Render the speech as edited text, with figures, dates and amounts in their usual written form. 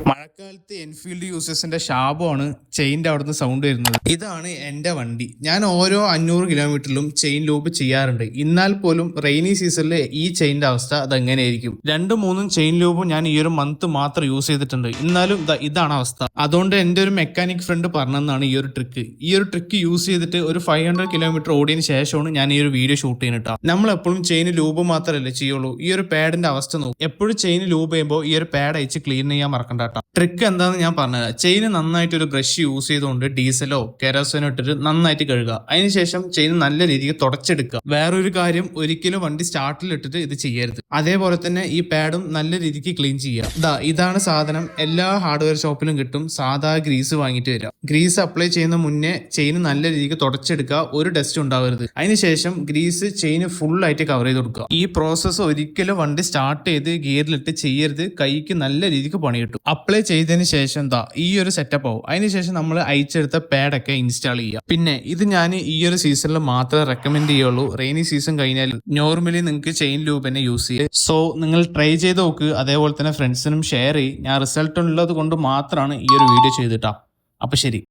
മഴക്കാലത്ത് എൻഫീൽഡ് യൂസേഴ്സിന്റെ ശാപമാണ് ചെയിൻ്റെ അവിടുന്ന് സൗണ്ട് വരുന്നത്. ഇതാണ് എൻ്റെ വണ്ടി. ഞാൻ ഓരോ 500 കിലോമീറ്ററിലും ചെയിൻ ലൂപ്പ് ചെയ്യാറുണ്ട്. എന്നാൽ പോലും റെയിനി സീസണിൽ ഈ ചെയിൻ്റെ അവസ്ഥ അതെങ്ങനെയായിരിക്കും? 2-3 ചെയിൻ ലൂപ്പും ഞാൻ ഈ ഒരു മന്ത് മാത്രം യൂസ് ചെയ്തിട്ടുണ്ട്. എന്നാലും ഇതാണ് അവസ്ഥ. അതുകൊണ്ട് എൻ്റെ ഒരു മെക്കാനിക് ഫ്രണ്ട് പറഞ്ഞതാണ് ഈ ഒരു ട്രിക്ക്. ഈ ഒരു ട്രിക്ക് യൂസ് ചെയ്തിട്ട് ഒരു 500 കിലോമീറ്റർ ഓടിയതിനു ശേഷമാണ് ഞാൻ ഈ ഒരു വീഡിയോ ഷൂട്ട് ചെയ്യുന്നത്. നമ്മൾ എപ്പോഴും ചെയിൻ ലൂപ്പ് മാത്രമല്ലേ ചെയ്യുള്ളൂ. ഈ ഒരു പാഡിന്റെ അവസ്ഥ നോക്കും. എപ്പോഴും ചെയിൻ ലൂപ്പ് ചെയ്യുമ്പോൾ ഈ ഒരു പാഡ് അയച്ച് ക്ലീൻ ചെയ്യാൻ മറക്കണ്ട. ട്രിക്ക് എന്താണെന്ന് ഞാൻ പറഞ്ഞുതരാം. ചെയിൻ നന്നായിട്ട് ഒരു ബ്രഷ് യൂസ് ചെയ്തുകൊണ്ട് ഡീസലോ കെരോസിനോ ഇട്ടിട്ട് നന്നായിട്ട് കഴുകുക. അതിനുശേഷം ചെയിൻ നല്ല രീതിക്ക് തുടച്ചെടുക്കുക. വേറൊരു കാര്യം, ഒരിക്കലും വണ്ടി സ്റ്റാർട്ടിൽ ഇട്ടിട്ട് ഇത് ചെയ്യരുത്. അതേപോലെ തന്നെ ഈ പാഡും നല്ല രീതിക്ക് ക്ലീൻ ചെയ്യുക. ഇതാണ് സാധനം. എല്ലാ ഹാർഡ്വെയർ ഷോപ്പിലും കിട്ടും. സാധാ ഗ്രീസ് വാങ്ങിയിട്ട് വരിക. ഗ്രീസ് അപ്ലൈ ചെയ്യുന്ന മുന്നേ ചെയിൻ നല്ല രീതിക്ക് തുടച്ചെടുക്കുക. ഒരു ഡസ്റ്റ് ഉണ്ടാവരുത്. അതിനുശേഷം ഗ്രീസ് ചെയിൻ ഫുൾ ആയിട്ട് കവർ ചെയ്ത് കൊടുക്കുക. ഈ പ്രോസസ്സ് ഒരിക്കലും വണ്ടി സ്റ്റാർട്ട് ചെയ്ത് ഗിയറിലിട്ട് ചെയ്യരുത്. കൈക്ക് നല്ല രീതിക്ക് പണി കിട്ടും. അപ്ലൈ ചെയ്തതിന് ശേഷം ഈ ഒരു സെറ്റപ്പ് ആവും. അതിനുശേഷം നമ്മൾ അയച്ചെടുത്ത പാഡൊക്കെ ഇൻസ്റ്റാൾ ചെയ്യുക. പിന്നെ ഇത് ഞാൻ ഈ ഒരു സീസണിൽ മാത്രമേ റെക്കമെൻഡ് ചെയ്യുള്ളൂ. റെയിനി സീസൺ കഴിഞ്ഞാൽ നോർമലി നിങ്ങൾക്ക് ചെയിൻ ലൂപ്പ് തന്നെ യൂസ് ചെയ്യാം. സോ നിങ്ങൾ ട്രൈ ചെയ്ത് നോക്ക്. അതേപോലെ തന്നെ ഫ്രണ്ട്സിനും ഷെയർ ചെയ്യും. ഞാൻ റിസൾട്ട് ഉള്ളത് കൊണ്ട് മാത്രമാണ് ഈ ഒരു വീഡിയോ ചെയ്തിട്ടാ. അപ്പൊ ശരി.